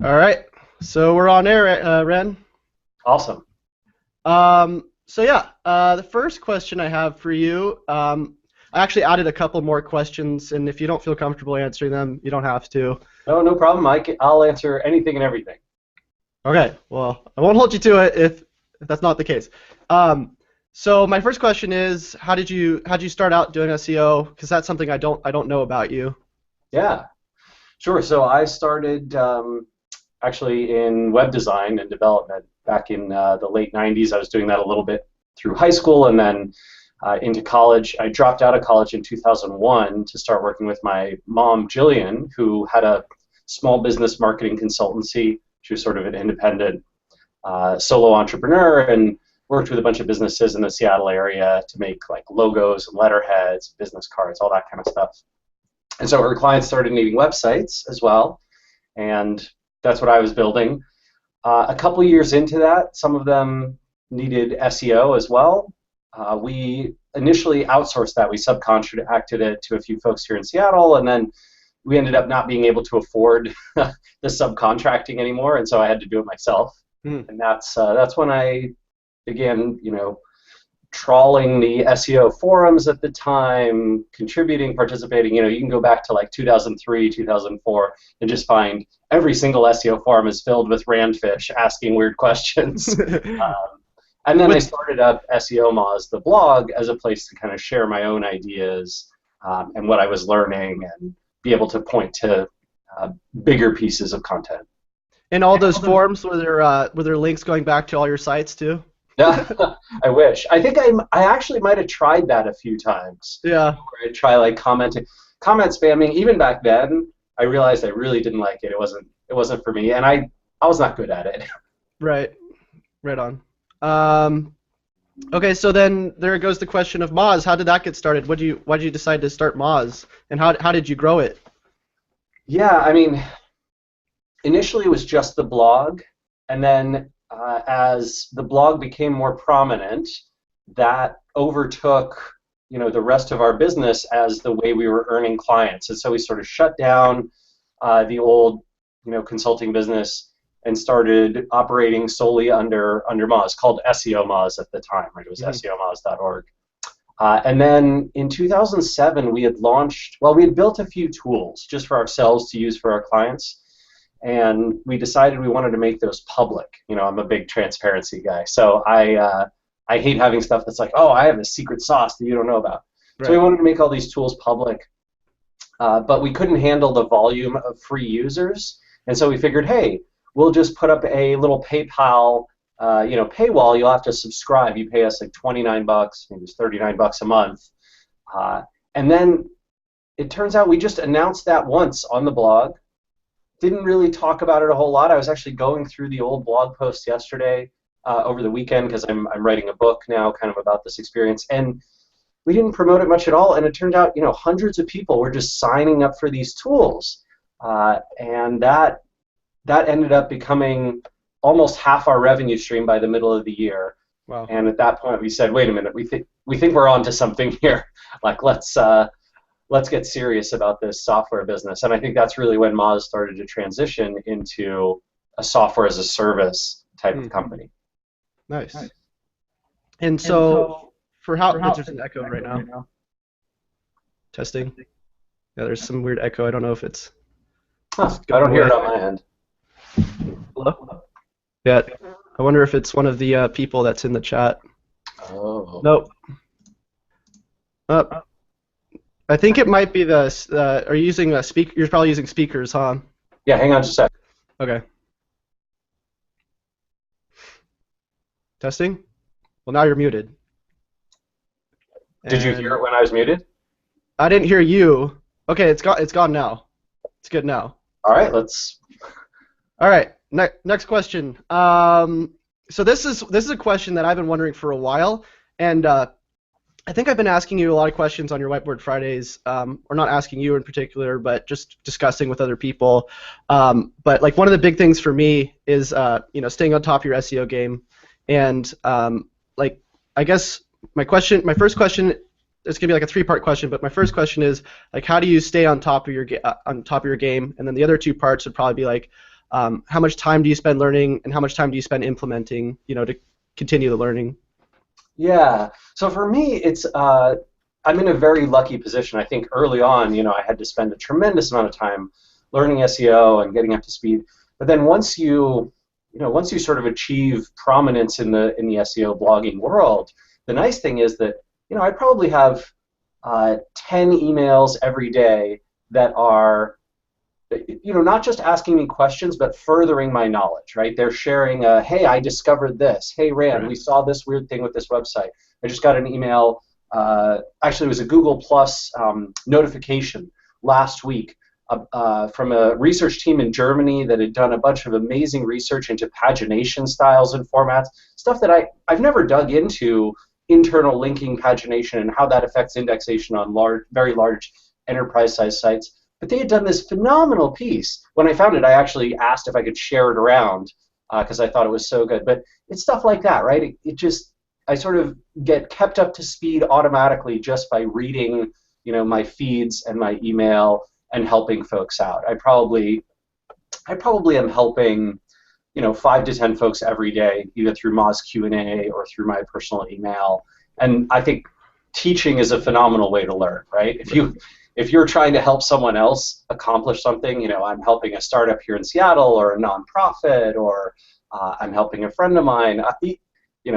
All right, so we're on air, Ren. Awesome. The first question I have for you, I actually added a couple more questions, and if you don't feel comfortable answering them, you don't have to. No problem. I'll answer anything and everything. Okay, well, I won't hold you to it if that's not the case. So my first question is, how'd you start out doing SEO? Because that's something I don't know about you. Yeah, sure. So I started actually in web design and development back in the late 90s. I was doing that a little bit through high school and then into college. I dropped out of college in 2001 to start working with my mom, Jillian, who had a small business marketing consultancy. She was sort of an independent solo entrepreneur and worked with a bunch of businesses in the Seattle area to make like logos and letterheads, business cards, all that kind of stuff. And so her clients started needing websites as well, and that's what I was building. A couple years into that, some of them needed SEO as well. We initially outsourced that. We subcontracted it to a few folks here in Seattle, and then we ended up not being able to afford the subcontracting anymore, and so I had to do it myself. And that's when I began, trawling the SEO forums at the time, contributing, participating. You can go back to like 2003, 2004, and just find every single SEO forum is filled with Rand Fish asking weird questions. And then I started up SEO Moz, the blog, as a place to kind of share my own ideas and what I was learning and be able to point to bigger pieces of content. And all those forums, were there links going back to all your sites too? Yeah, I wish. I think I actually might have tried that a few times. Yeah. Where I'd try like comment spamming. Even back then, I realized I really didn't like it. It wasn't for me, and I was not good at it. Right on. Okay, so then there goes the question of Moz. How did that get started? Why did you decide to start Moz, and how did you grow it? Yeah, I mean, initially it was just the blog, and then as the blog became more prominent, that overtook the rest of our business as the way we were earning clients, and so we sort of shut down the old consulting business and started operating solely under Moz, called SEO Moz at the time. Right, it was SEOmoz.org. And then in 2007 we had built a few tools just for ourselves to use for our clients. And we decided we wanted to make those public. I'm a big transparency guy, so I hate having stuff that's like, oh, I have a secret sauce that you don't know about. Right. So we wanted to make all these tools public, but we couldn't handle the volume of free users, and so we figured, hey, we'll just put up a little PayPal, paywall. You'll have to subscribe. You pay us like $29, maybe it's $39 a month, and then it turns out we just announced that once on the blog. Didn't really talk about it a whole lot. I was actually going through the old blog posts yesterday over the weekend because I'm writing a book now kind of about this experience, and we didn't promote it much at all, and it turned out hundreds of people were just signing up for these tools, and that ended up becoming almost half our revenue stream by the middle of the year. Wow. And at that point we said, wait a minute, we think we're onto something here. Like let's get serious about this software business. And I think that's really when Moz started to transition into a software as a service type of company. Nice. And so for how there's an echo right now. Testing. Yeah, there's some weird echo. I don't know if it's... I don't hear it on my end. Hello? Yeah, I wonder if it's one of the people that's in the chat. Oh. Nope. I think it might be the. Are you using a speaker? You're probably using speakers, huh? Yeah, hang on just a sec. Okay. Testing. Well, now you're muted. Did you hear it when I was muted? I didn't hear you. Okay, it's gone now. It's good now. All right, All right. Next question. So this is a question that I've been wondering for a while, and I think I've been asking you a lot of questions on your Whiteboard Fridays, or not asking you in particular, but just discussing with other people. But like one of the big things for me is staying on top of your SEO game, and I guess my first question, it's gonna be like a three-part question, but my first question is like, how do you stay on top of your game? And then the other two parts would probably be like, How much time do you spend learning, and how much time do you spend implementing, to continue the learning? Yeah. So for me, it's I'm in a very lucky position. I think early on, I had to spend a tremendous amount of time learning SEO and getting up to speed. But then once you sort of achieve prominence in the SEO blogging world, the nice thing is that I probably have 10 emails every day that are not just asking me questions, but furthering my knowledge, right? They're sharing, hey, I discovered this. Hey, Rand, we saw this weird thing with this website. I just got an email. Actually, it was a Google Plus notification last week from a research team in Germany that had done a bunch of amazing research into pagination styles and formats, stuff that I've never dug into, internal linking pagination and how that affects indexation on very large enterprise-sized sites. But they had done this phenomenal piece. When I found it, I actually asked if I could share it around because I thought it was so good. But it's stuff like that, right? I sort of get kept up to speed automatically just by reading, my feeds and my email and helping folks out. I probably am helping, 5 to 10 folks every day, either through Moz Q&A or through my personal email. And I think teaching is a phenomenal way to learn, right? If you're trying to help someone else accomplish something, I'm helping a startup here in Seattle or a nonprofit, or I'm helping a friend of mine.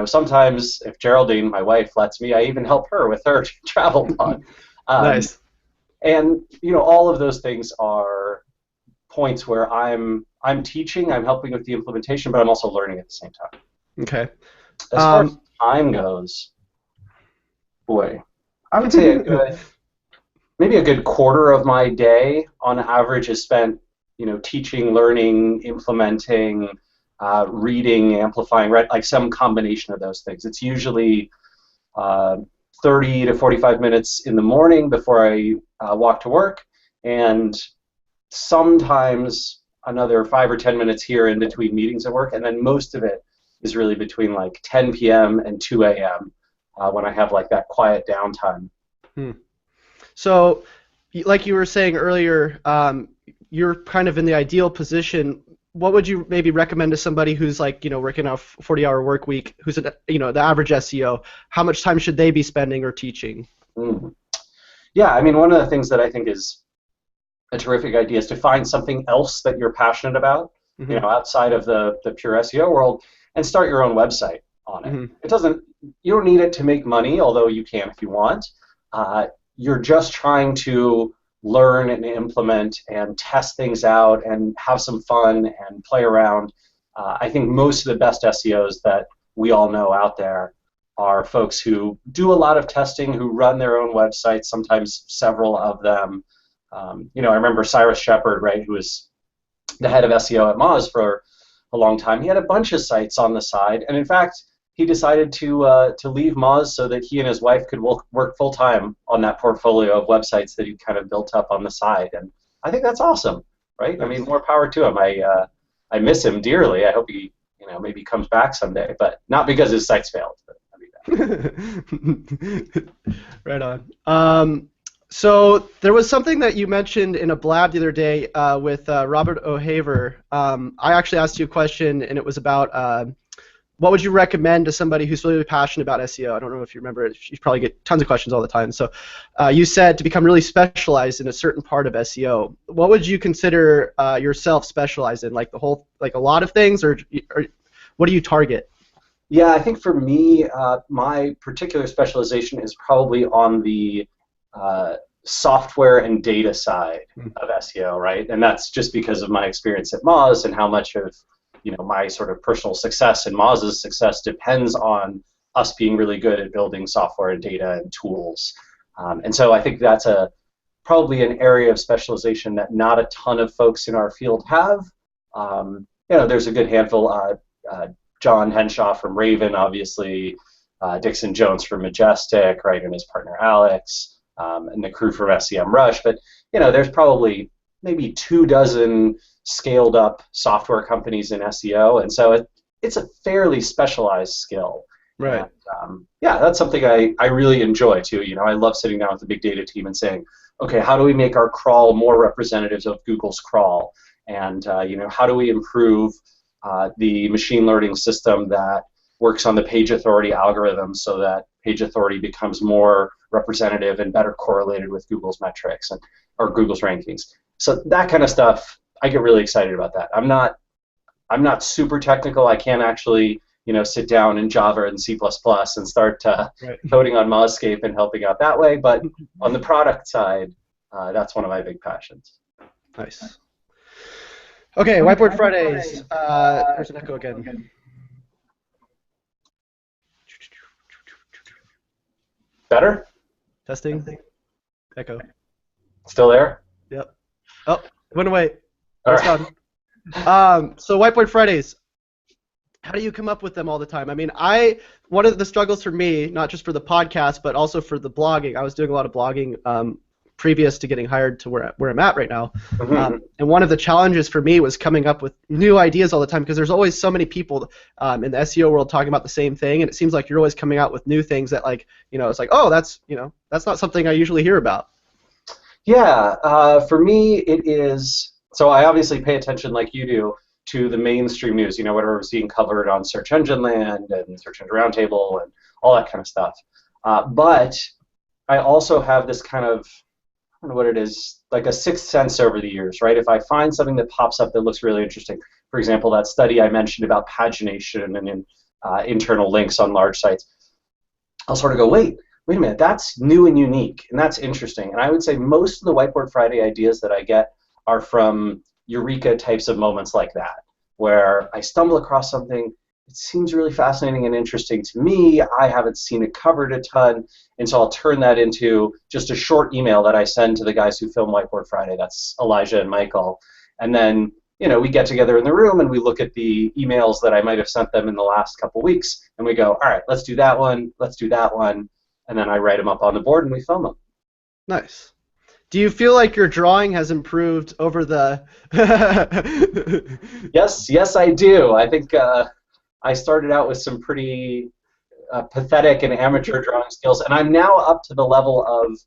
Sometimes if Geraldine, my wife, lets me, I even help her with her travel blog. Nice. And all of those things are points where I'm teaching, I'm helping with the implementation, but I'm also learning at the same time. Okay. As far as time goes, boy, I would say maybe a good quarter of my day on average is spent, teaching, learning, implementing, reading, amplifying, right? Like some combination of those things. It's usually 30 to 45 minutes in the morning before I walk to work, and sometimes another 5 or 10 minutes here in between meetings at work, and then most of it is really between like 10 p.m. and 2 a.m. When I have like that quiet downtime. So, like you were saying earlier, you're kind of in the ideal position. What would you maybe recommend to somebody who's like, working a 40-hour work week, who's the average SEO? How much time should they be spending or teaching? Yeah, I mean, one of the things that I think is a terrific idea is to find something else that you're passionate about, outside of the pure SEO world, and start your own website on it. You don't need it to make money, although you can if you want. You're just trying to learn and implement and test things out and have some fun and play around. I think most of the best SEOs that we all know out there are folks who do a lot of testing, who run their own websites, sometimes several of them. I remember Cyrus Shepard, right, who was the head of SEO at Moz for a long time. He had a bunch of sites on the side, and in fact, he decided to leave Moz so that he and his wife could work full-time on that portfolio of websites that he kind of built up on the side. And I think that's awesome, right? I mean, more power to him. I miss him dearly. I hope he maybe comes back someday, but not because his sites failed. But Right on. So there was something that you mentioned in a blab the other day with Robert O'Haver. I actually asked you a question, and it was about what would you recommend to somebody who's really passionate about SEO? I don't know if you remember it. You probably get tons of questions all the time. So you said to become really specialized in a certain part of SEO. What would you consider yourself specialized in? Like a lot of things, or what do you target? Yeah, I think for me, my particular specialization is probably on the software and data side of SEO, right? And that's just because of my experience at Moz and how much of my sort of personal success and Moz's success depends on us being really good at building software and data and tools. And so I think that's probably an area of specialization that not a ton of folks in our field have. There's a good handful. John Henshaw from Raven, obviously, Dixon Jones from Majestic, right, and his partner Alex, and the crew from SEMrush. But there's probably maybe 24 scaled up software companies in SEO, and so it's a fairly specialized skill. Right. And, that's something I really enjoy too. I love sitting down with the big data team and saying, okay, how do we make our crawl more representatives of Google's crawl? and how do we improve the machine learning system that works on the page authority algorithm so that page authority becomes more representative and better correlated with Google's metrics or Google's rankings. So that kind of stuff, I get really excited about that. I'm not super technical. I can't actually sit down in Java and C++ and start coding on Mozscape and helping out that way. But on the product side, that's one of my big passions. Nice. Okay, Whiteboard Fridays. There's an echo again. Better? Testing. Echo. Still there? Yep. Oh, it went away. All It's right. gone. So Whiteboard Fridays. How do you come up with them all the time? I mean, one of the struggles for me, not just for the podcast, but also for the blogging. I was doing a lot of blogging previous to getting hired to where I'm at right now. Mm-hmm. And one of the challenges for me was coming up with new ideas all the time, because there's always so many people in the SEO world talking about the same thing, and it seems like you're always coming out with new things that, like, it's like, oh, that's not something I usually hear about. Yeah, for me it is. So I obviously pay attention, like you do, to the mainstream news. Whatever's being covered on Search Engine Land and Search Engine Roundtable and all that kind of stuff. But I also have this kind of, I don't know what it is, like a sixth sense over the years, right? If I find something that pops up that looks really interesting, for example, that study I mentioned about pagination and internal links on large sites, I'll sort of go, wait a minute, that's new and unique, and that's interesting. And I would say most of the Whiteboard Friday ideas that I get are from eureka types of moments like that, where I stumble across something, it seems really fascinating and interesting to me, I haven't seen it covered a ton, and so I'll turn that into just a short email that I send to the guys who film Whiteboard Friday. That's Elijah and Michael. And then we get together in the room and we look at the emails that I might have sent them in the last couple weeks, and we go, all right, let's do that one, let's do that one, and then I write them up on the board and we film them. Nice. Do you feel like your drawing has improved over the... Yes, I do. I think I started out with some pretty pathetic and amateur drawing skills, and I'm now up to the level of,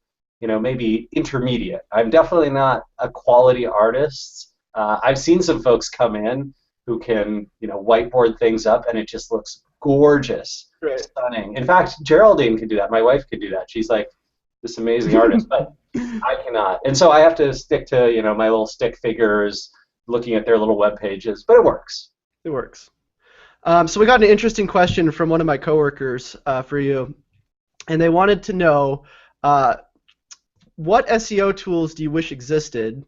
maybe intermediate. I'm definitely not a quality artist. I've seen some folks come in who can, whiteboard things up, and it just looks gorgeous, right. Stunning. In fact, Geraldine can do that. My wife could do that. She's like this amazing artist, but I cannot. And so I have to stick to, my little stick figures, looking at their little web pages, but it works. It works. So we got an interesting question from one of my coworkers for you, and they wanted to know what SEO tools do you wish existed,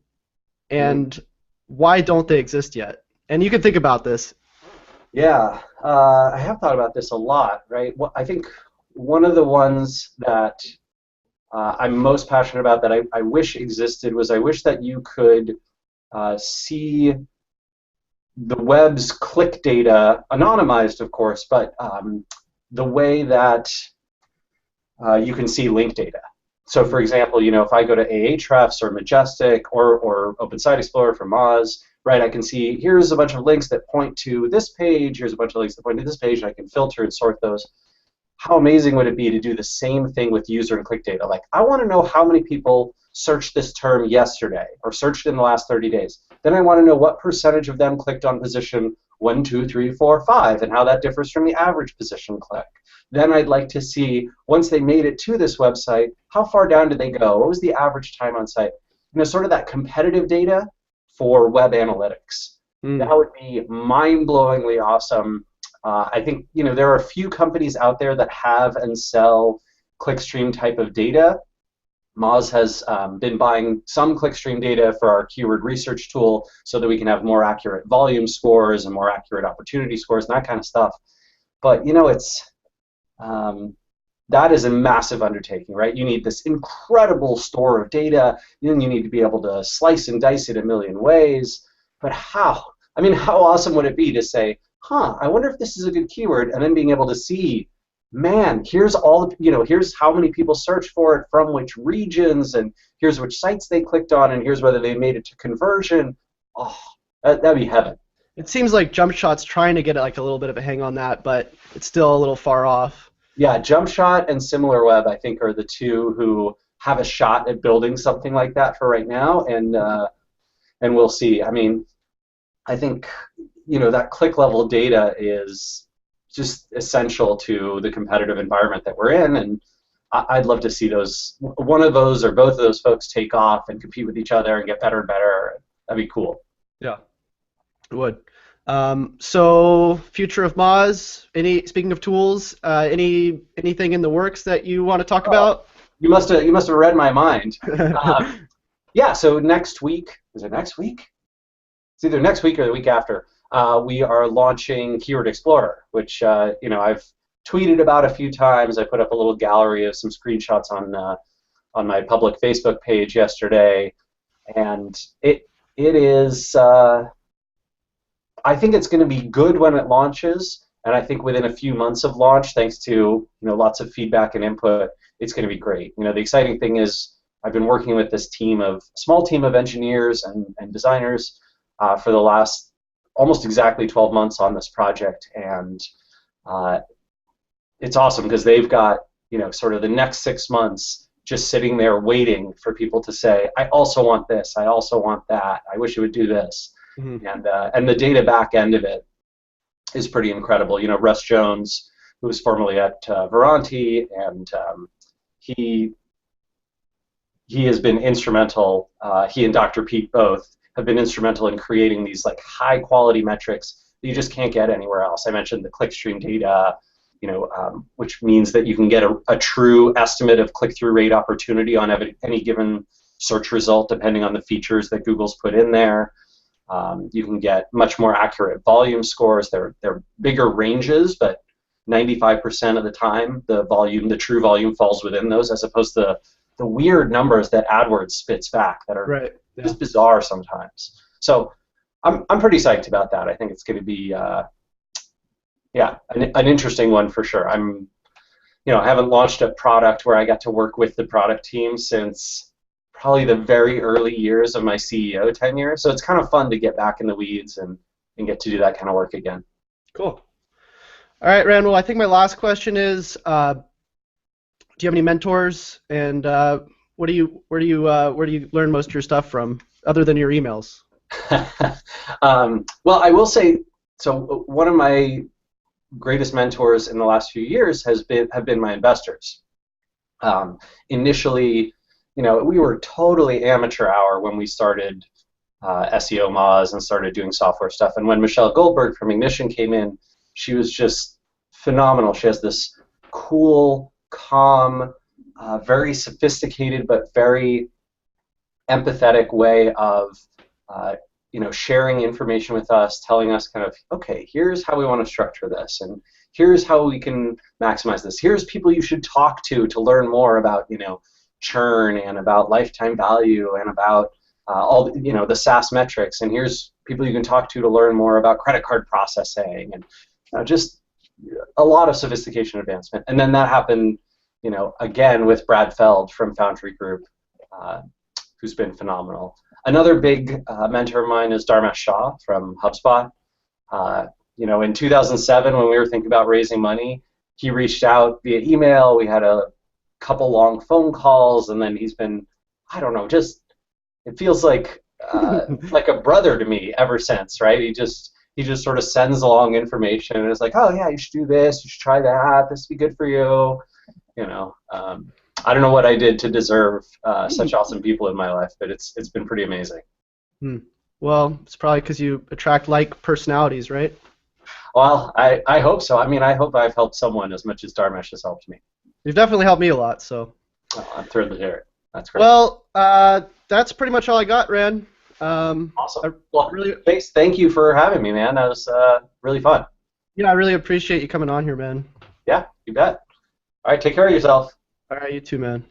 and why don't they exist yet? And you can think about this. Yeah, I have thought about this a lot, right? I think one of the ones that I'm most passionate about that I wish existed was I wish that you could see the web's click data, anonymized of course, but the way that you can see link data. So for example, if I go to Ahrefs or Majestic or Open Site Explorer for Moz, right, I can see here's a bunch of links that point to this page, here's a bunch of links that point to this page, and I can filter and sort those. How amazing would it be to do the same thing with user and click data? Like, I want to know how many people searched this term yesterday or searched in the last 30 days. Then I want to know what percentage of them clicked on position 1, 2, 3, 4, 5 and how that differs from the average position click. Then I'd like to see, once they made it to this website, how far down did they go? What was the average time on site? Sort of that competitive data for web analytics. That would be mind-blowingly awesome. I think there are a few companies out there that have and sell clickstream type of data. Moz has been buying some clickstream data for our keyword research tool so that we can have more accurate volume scores and more accurate opportunity scores and that kind of stuff. But it's that is a massive undertaking, right? You need this incredible store of data, and you need to be able to slice and dice it a million ways. But how? I mean, how awesome would it be to say, I wonder if this is a good keyword, and then being able to see, man, here's all the, here's how many people searched for it from which regions, and here's which sites they clicked on, and here's whether they made it to conversion. Oh, that'd be heaven. It seems like JumpShot's trying to get like a little bit of a hang on that, but it's still a little far off. Yeah, JumpShot and SimilarWeb, I think, are the two who have a shot at building something like that for right now, and we'll see. I mean, I think that click level data is just essential to the competitive environment that we're in, and I'd love to see one of those or both of those folks take off and compete with each other and get better and better. That'd be cool. Yeah, it would. So future of Moz. Speaking of tools, anything in the works that you want to talk about? You must have read my mind. Yeah. So next week, is it next week? It's either next week or the week after. We are launching Keyword Explorer, which I've tweeted about a few times. I put up a little gallery of some screenshots on my public Facebook page yesterday, and it is. I think it's going to be good when it launches, and I think within a few months of launch, thanks to lots of feedback and input, it's going to be great. The exciting thing is I've been working with this small team of engineers and designers for the last almost exactly 12 months on this project, and it's awesome because they've got sort of the next 6 months just sitting there waiting for people to say, I also want this, I also want that, I wish it would do this. Mm-hmm. And the data back end of it is pretty incredible. Russ Jones, who was formerly at Veranti, and he has been instrumental. He and Dr. Pete both have been instrumental in creating these high quality metrics that you just can't get anywhere else. I mentioned the clickstream data, which means that you can get a true estimate of click-through rate opportunity on any given search result, depending on the features that Google's put in there. You can get much more accurate volume scores. They're bigger ranges, but 95% of the time, the true volume falls within those, as opposed to the weird numbers that AdWords spits back that are just bizarre sometimes. So I'm pretty psyched about that. I think it's going to be an interesting one for sure. I haven't launched a product where I got to work with the product team since probably the very early years of my CEO tenure. So it's kind of fun to get back in the weeds and get to do that kind of work again. Cool. All right, Randall, I think my last question is, do you have any mentors, and where do you learn most of your stuff from, other than your emails? Well, I will say, so one of my greatest mentors in the last few years have been my investors. Initially, we were totally amateur hour when we started SEO Moz and started doing software stuff. And when Michelle Goldberg from Ignition came in, she was just phenomenal. She has this cool, calm, very sophisticated but very empathetic way of sharing information with us, telling us kind of, okay, here's how we want to structure this, and here's how we can maximize this. Here's people you should talk to learn more about churn and about lifetime value and about all the SaaS metrics, and here's people you can talk to learn more about credit card processing, and just a lot of sophistication advancement. And then that happened again with Brad Feld from Foundry Group, who's been phenomenal. Another big mentor of mine is Dharmesh Shah from HubSpot. In 2007, when we were thinking about raising money, he reached out via email. We had a couple long phone calls, and then he's been, I don't know, just it feels like a brother to me ever since, right? He just sort of sends along information and is like, oh yeah, you should do this, you should try that, this would be good for you. I don't know what I did to deserve such awesome people in my life, but it's been pretty amazing. Well, it's probably because you attract like personalities, right? Well, I hope so. I mean, I hope I've helped someone as much as Dharmesh has helped me. You've definitely helped me a lot, so. Oh, I'm thrilled to hear it. That's great. Well, that's pretty much all I got, Rand. Awesome. Well, thank you for having me, man. That was really fun. Yeah, I really appreciate you coming on here, man. Yeah, you bet. All right, take care of yourself. All right, you too, man.